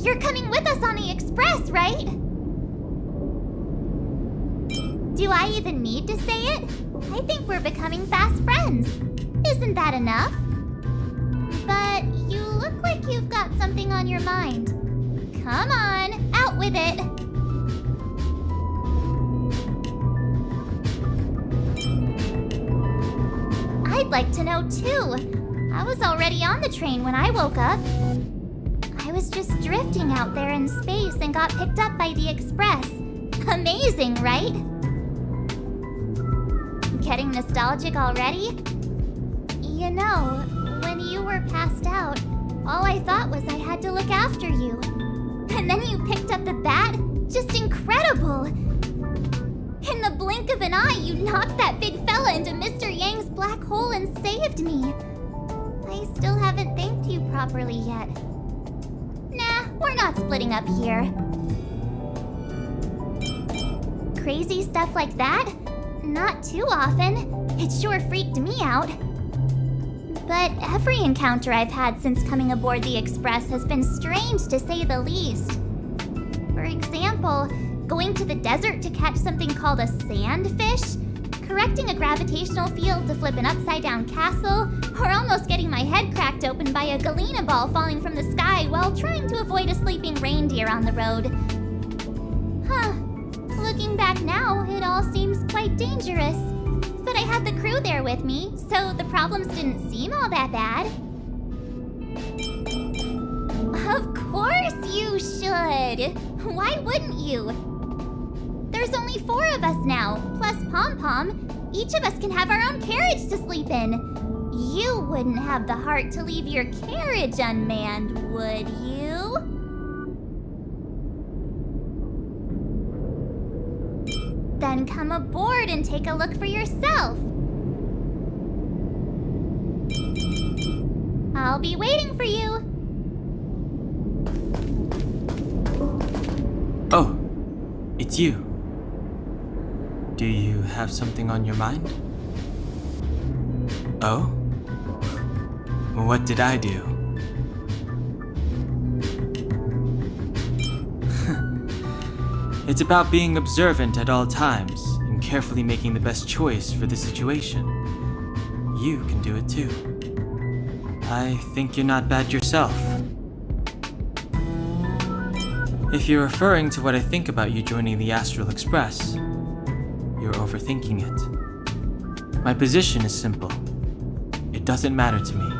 You're coming with us on the express, right? Do I even need to say it? I think we're becoming fast friends. Isn't that enough? But you look like you've got something on your mind. Come on, out with it. I'd like to know too. I was already on the train when I woke up. I was just drifting out there in space and got picked up by the express. Amazing, right? Getting nostalgic already? You know, when you were passed out, all I thought was I had to look after you. And then you picked up the bat? Just incredible! In the blink of an eye, you knocked that big fella into Mr. Yang's black hole and saved me. I still haven't thanked you properly yet. Nah, we're not splitting up here. Crazy stuff like that? Not too often. It sure freaked me out. But every encounter I've had since coming aboard the Express has been strange to say the least. For example, going to the desert to catch something called a sandfish, correcting a gravitational field to flip an upside-down castle, or almost getting my head cracked open by a galena ball falling from the sky while trying to avoid a sleeping reindeer on the road. Huh. Looking back now, it all seems quite dangerous. But I had the crew there with me, so the problems didn't seem all that bad. Of course you should! Why wouldn't you? There's only 4 of us now, plus Pom-Pom. Each of us can have our own carriage to sleep in. You wouldn't have the heart to leave your carriage unmanned, would you? Then come aboard and take a look for yourself. I'll be waiting for you. Oh, it's you. Do you have something on your mind? Oh? What did I do? It's about being observant at all times and carefully making the best choice for the situation. You can do it too. I think you're not bad yourself. If you're referring to what I think about you joining the Astral Express, you're overthinking it. My position is simple. It doesn't matter to me.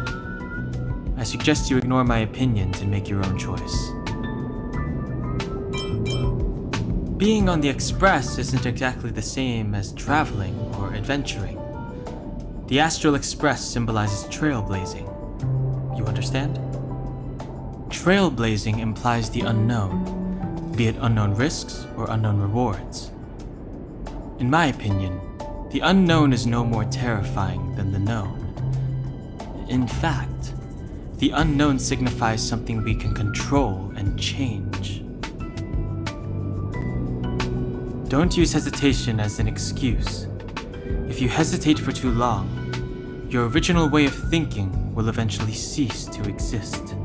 I suggest you ignore my opinions and make your own choice. Being on the Express isn't exactly the same as traveling or adventuring. The Astral Express symbolizes trailblazing. You understand? Trailblazing implies the unknown, be it unknown risks or unknown rewards. In my opinion, the unknown is no more terrifying than the known. In fact, the unknown signifies something we can control and change. Don't use hesitation as an excuse. If you hesitate for too long, your original way of thinking will eventually cease to exist.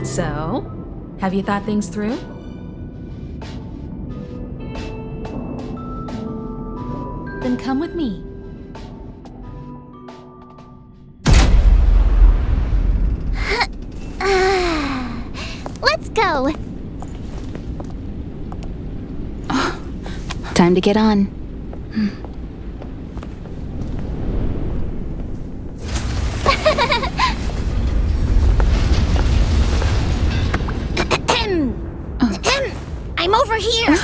So, have you thought things through? Then come with me. Let's go. Time to get on. I'm over here.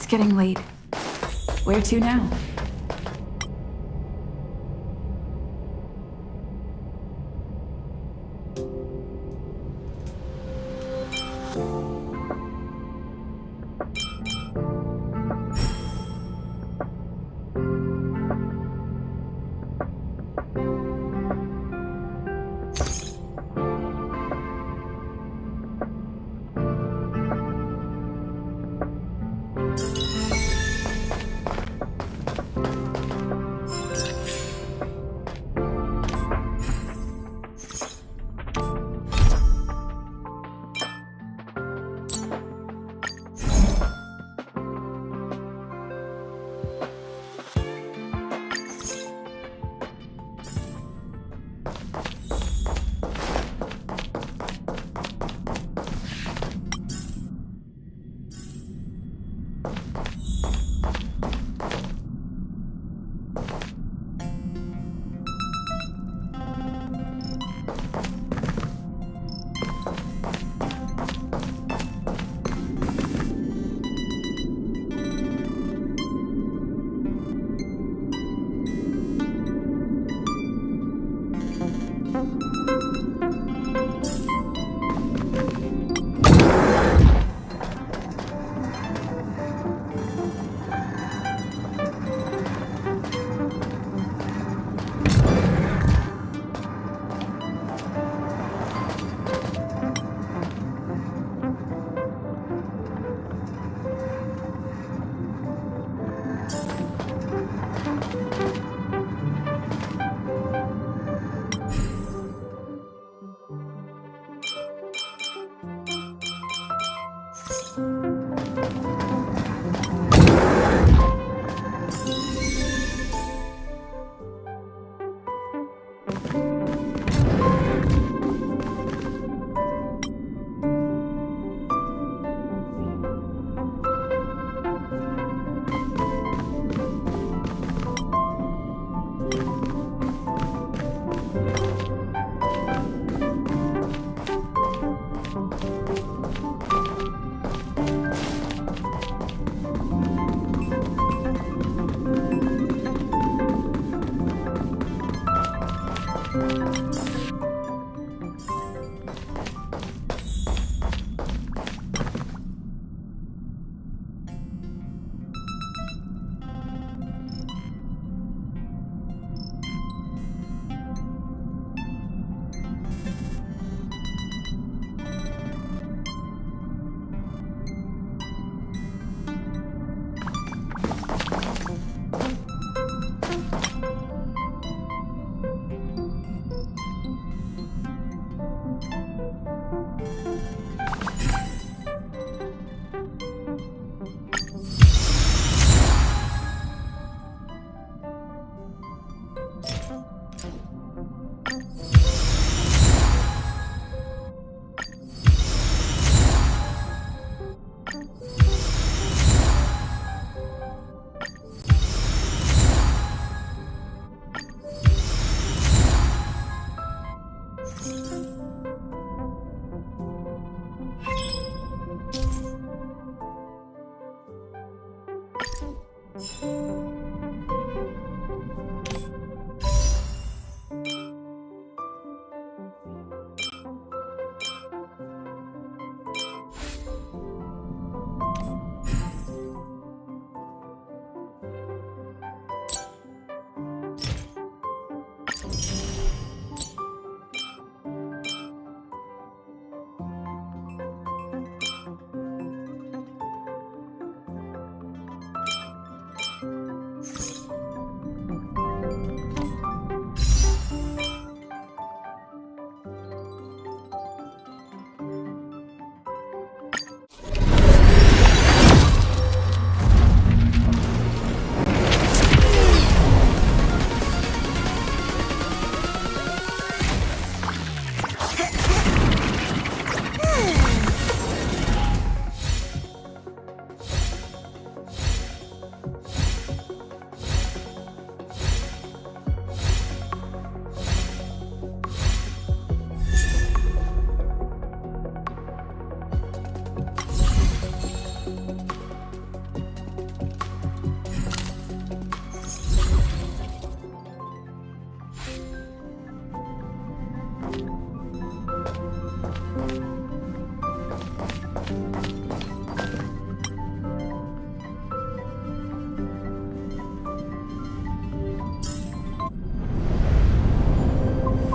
It's getting late. Where to now?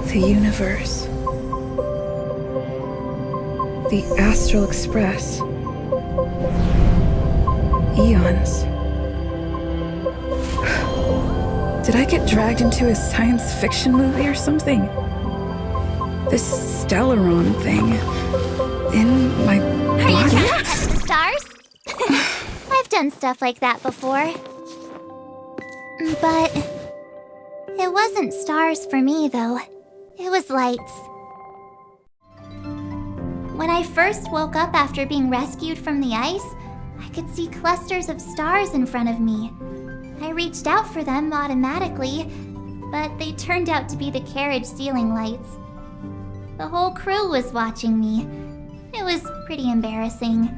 The universe. The Astral Express. Eons. Did I get dragged into a science fiction movie or something? This Stellaron thing in my Are you body? trying to touch the stars? I've done stuff like that before. But it wasn't stars for me, though. It was lights. When I first woke up after being rescued from the ice, I could see clusters of stars in front of me. I reached out for them automatically, but they turned out to be the carriage ceiling lights. The whole crew was watching me. It was pretty embarrassing.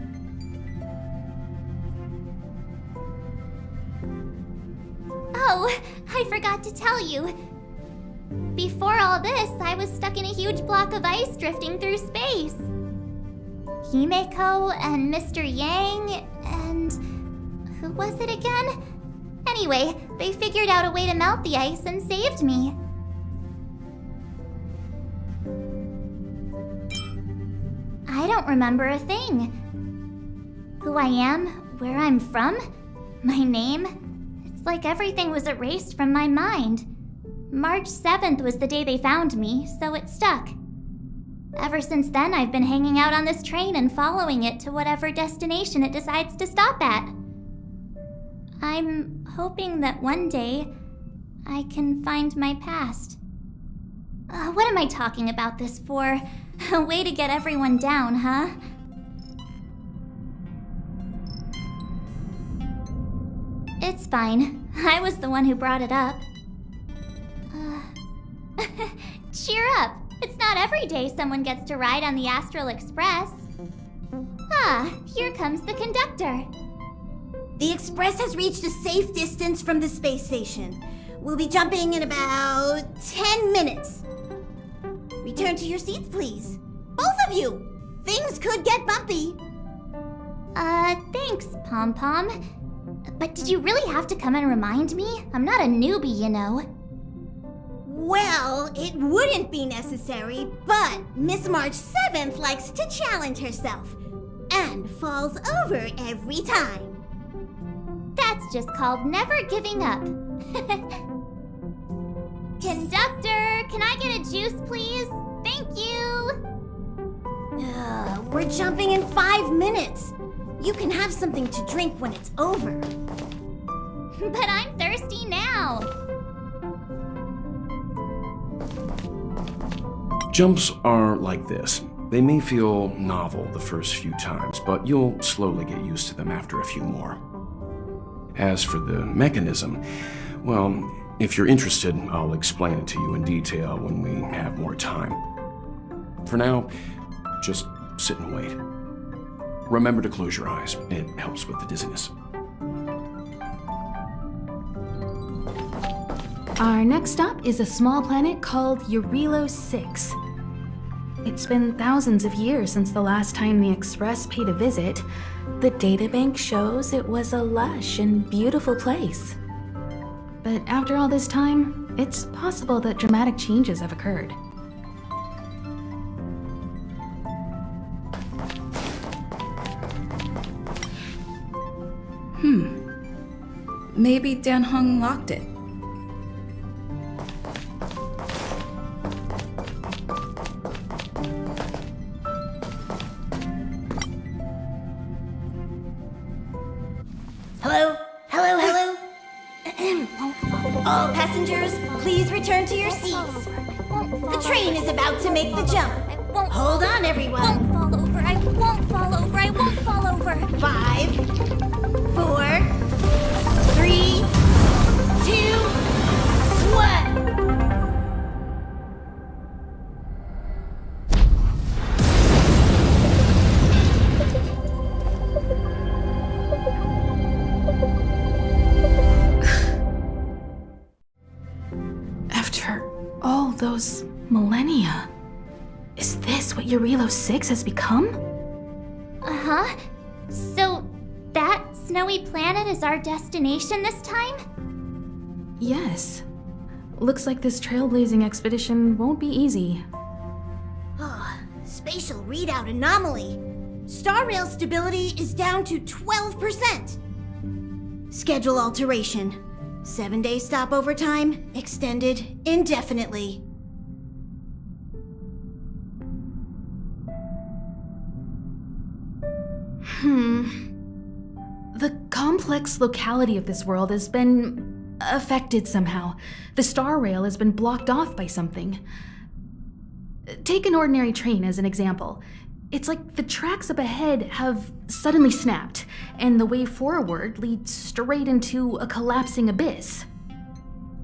Oh, I forgot to tell you. Before all this, I was stuck in a huge block of ice drifting through space. Himeko and Mr. Yang and... who was it again? Anyway, they figured out a way to melt the ice and saved me. I don't remember a thing. Who I am, where I'm from, my name. It's like everything was erased from my mind. March 7th was the day they found me, so it stuck. Ever since then, I've been hanging out on this train and following it to whatever destination it decides to stop at. I'm hoping that one day I can find my past. What am I talking about this for? A way to get everyone down, huh? It's fine. I was the one who brought it up. Cheer up! It's not every day someone gets to ride on the Astral Express. Ah, here comes the conductor. The Express has reached a safe distance from the space station. We'll be jumping in about 10 minutes. Return to your seats, please. Both of you! Things could get bumpy. Thanks, Pom Pom. But did you really have to come and remind me? I'm not a newbie, you know. Well, it wouldn't be necessary, but Miss March 7th likes to challenge herself and falls over every time. That's just called never giving up. Conductor, can I get a juice, please? Thank you! We're jumping in 5 minutes. You can have something to drink when it's over. But I'm thirsty now. Jumps are like this. They may feel novel the first few times, but you'll slowly get used to them after a few more. As for the mechanism, well, if you're interested, I'll explain it to you in detail when we have more time. For now, just sit and wait. Remember to close your eyes. It helps with the dizziness. Our next stop is a small planet called Eurilo 6. It's been thousands of years since the last time the Express paid a visit. The databank shows it was a lush and beautiful place. But after all this time, it's possible that dramatic changes have occurred. Maybe Danheng locked it. Hello? Hello, hello? All passengers, please return to your seats. The train is about to make the jump. Hold on, everyone. Won't fall over. I won't fall over. I won't fall over. 5, 4, 3, 2, 1. After all those millennia, is this what Eurilo 6 has become? Uh-huh. So, that snowy planet is our destination this time? Yes. Looks like this trailblazing expedition won't be easy. Spatial readout anomaly. Star rail stability is down to 12%. Schedule alteration. 7-day stopover time extended indefinitely. The complex locality of this world has been affected somehow. The star rail has been blocked off by something. Take an ordinary train as an example. It's like the tracks up ahead have suddenly snapped, and the way forward leads straight into a collapsing abyss.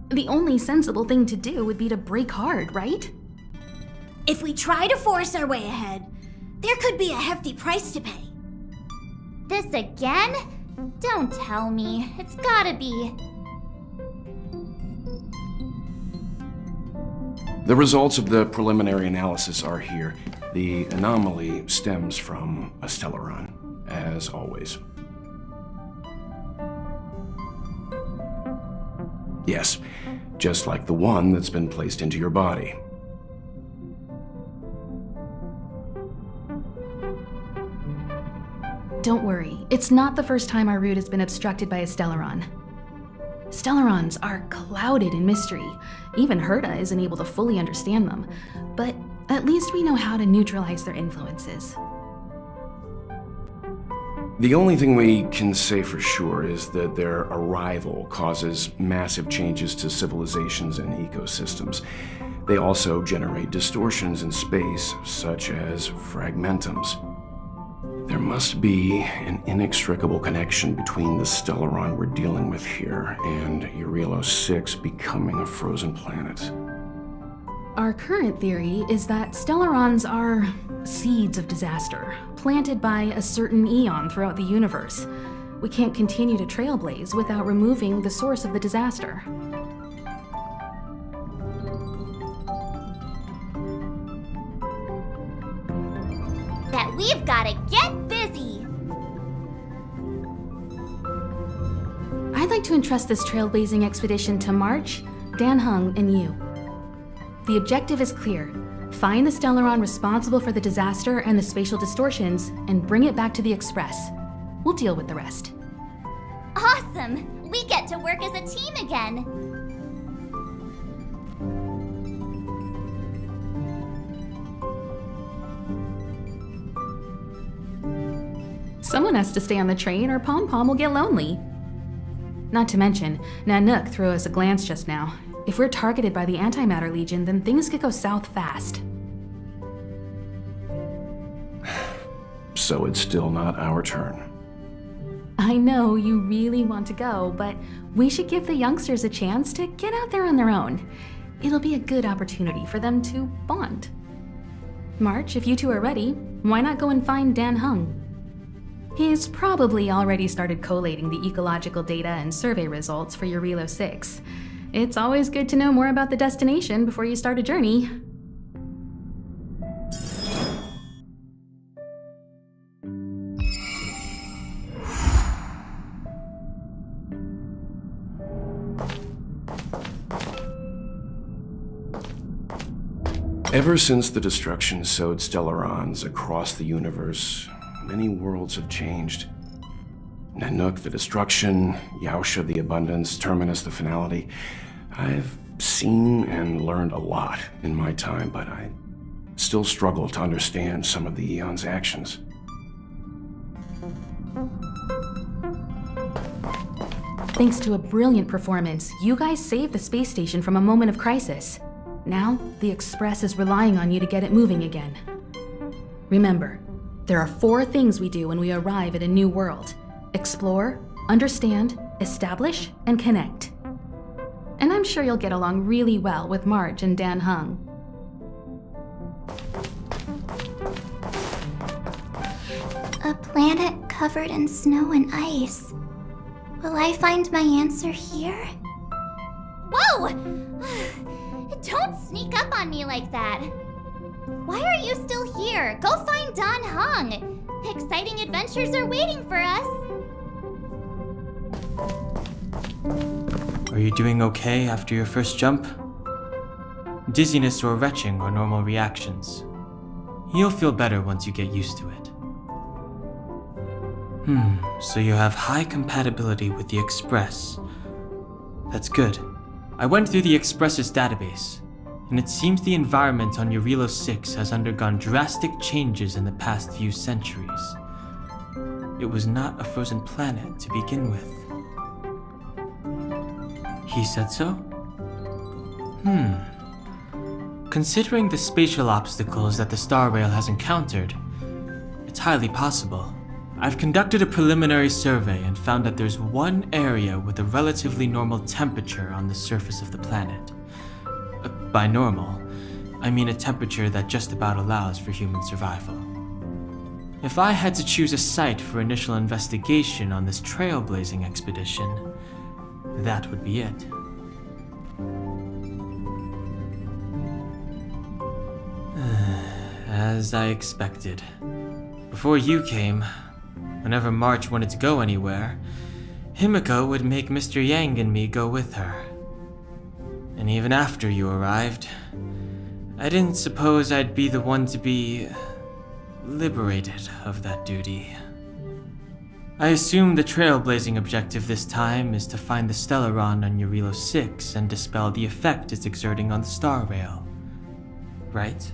The only sensible thing to do would be to brake hard, right? If we try to force our way ahead, there could be a hefty price to pay. This again? Don't tell me. It's gotta be. The results of the preliminary analysis are here. The anomaly stems from a stellaron, as always. Yes, just like the one that's been placed into your body. Don't worry, it's not the first time our route has been obstructed by a stellaron. Stellarons are clouded in mystery. Even Herta isn't able to fully understand them, but at least we know how to neutralize their influences. The only thing we can say for sure is that their arrival causes massive changes to civilizations and ecosystems. They also generate distortions in space, such as fragmentums. There must be an inextricable connection between the stellaron we're dealing with here and Eurylos 6 becoming a frozen planet. Our current theory is that stellarons are seeds of disaster, planted by a certain eon throughout the universe. We can't continue to trailblaze without removing the source of the disaster. That we've gotta get busy! I'd like to entrust this trailblazing expedition to March, Dan Hung, and you. The objective is clear. Find the stellaron responsible for the disaster and the spatial distortions, and bring it back to the Express. We'll deal with the rest. Awesome! We get to work as a team again! Someone has to stay on the train or Pom Pom will get lonely. Not to mention, Nanook threw us a glance just now. If we're targeted by the Antimatter Legion, then things could go south fast. So it's still not our turn. I know you really want to go, but we should give the youngsters a chance to get out there on their own. It'll be a good opportunity for them to bond. March, if you two are ready, why not go and find Dan Hung? He's probably already started collating the ecological data and survey results for Eurylos 6. It's always good to know more about the destination before you start a journey. Ever since the destruction sowed stellarons across the universe, many worlds have changed. Nanook, the destruction, Yausha, the abundance, Terminus, the finality. I've seen and learned a lot in my time, but I still struggle to understand some of the Eon's actions. Thanks to a brilliant performance, you guys saved the space station from a moment of crisis. Now, the Express is relying on you to get it moving again. Remember, there are 4 things we do when we arrive at a new world: explore, understand, establish, and connect. And I'm sure you'll get along really well with March and Dan Hung. A planet covered in snow and ice. Will I find my answer here? Whoa! Don't sneak up on me like that. Why are you still here? Go find Dan Hung. Exciting adventures are waiting for us. Are you doing okay after your first jump? Dizziness or retching are normal reactions. You'll feel better once you get used to it. So you have high compatibility with the Express. That's good. I went through the Express's database, and it seems the environment on Eurilo 6 has undergone drastic changes in the past few centuries. It was not a frozen planet to begin with. He said so? Considering the spatial obstacles that the Star Rail has encountered, it's highly possible. I've conducted a preliminary survey and found that there's one area with a relatively normal temperature on the surface of the planet. By normal, I mean a temperature that just about allows for human survival. If I had to choose a site for initial investigation on this trailblazing expedition, that would be it. As I expected. Before you came, whenever March wanted to go anywhere, Himiko would make Mr. Yang and me go with her. And even after you arrived, I didn't suppose I'd be the one to be liberated of that duty. I assume the trailblazing objective this time is to find the Stellaron on Eurilo 6 and dispel the effect it's exerting on the Star Rail. Right?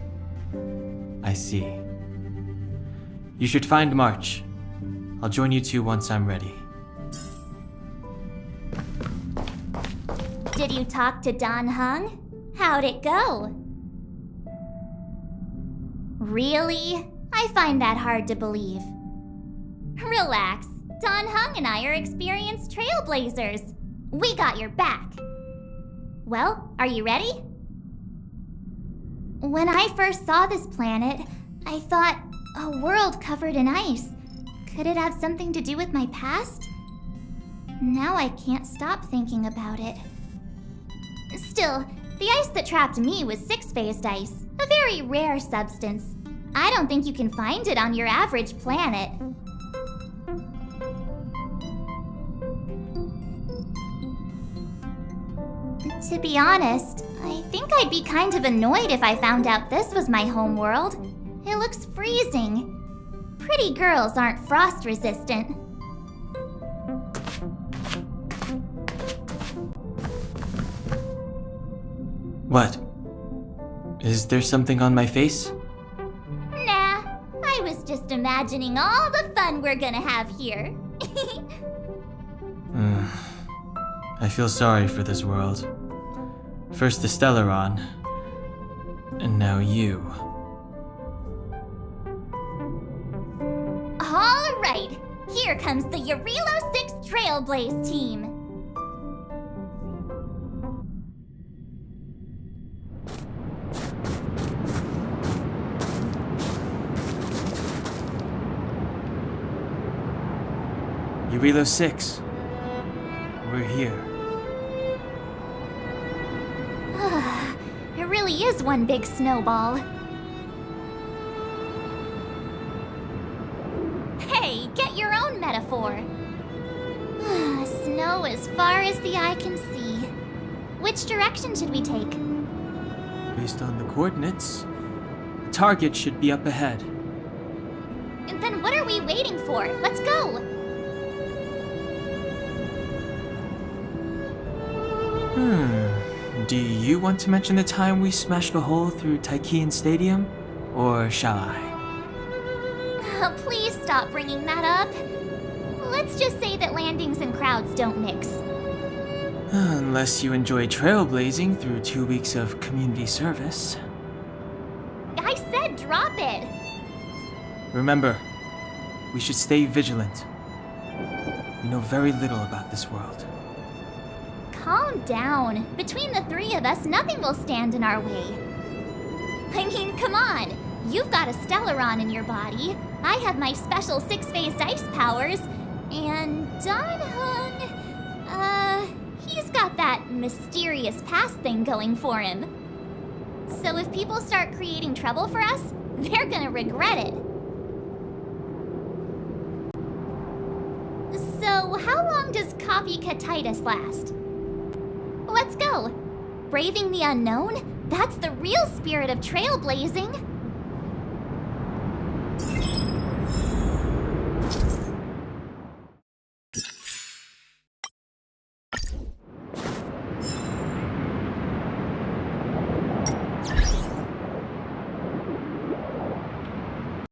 I see. You should find March. I'll join you two once I'm ready. Did you talk to Don Hung? How'd it go? Really? I find that hard to believe. Relax. Don Hung and I are experienced trailblazers. We got your back. Well, are you ready? When I first saw this planet, I thought, a world covered in ice. Could it have something to do with my past? Now I can't stop thinking about it. Still, the ice that trapped me was six-phased ice, a very rare substance. I don't think you can find it on your average planet. To be honest, I think I'd be kind of annoyed if I found out this was my home world. It looks freezing. Pretty girls aren't frost resistant. What? Is there something on my face? Nah, I was just imagining all the fun we're gonna have here. I feel sorry for this world. First the Stellaron, and now you. All right, here comes the Eurilo 6 Trailblaze team. Eurilo 6. We're here. It really is one big snowball. Hey, get your own metaphor. Snow as far as the eye can see. Which direction should we take? Based on the coordinates, the target should be up ahead. Then what are we waiting for? Let's go! Do you want to mention the time we smashed a hole through Taikian Stadium? Or shall I? Oh, please stop bringing that up. Let's just say that landings and crowds don't mix. Unless you enjoy trailblazing through 2 weeks of community service. I said drop it! Remember, we should stay vigilant. We know very little about this world. Calm down. Between the three of us, nothing will stand in our way. I mean, come on. You've got a Stellaron in your body. I have my special six-phased ice powers. And Don Hung, he's got that mysterious past thing going for him. So if people start creating trouble for us, they're gonna regret it. So how long does copycatitis last? Let's go. Braving the unknown? That's the real spirit of trailblazing.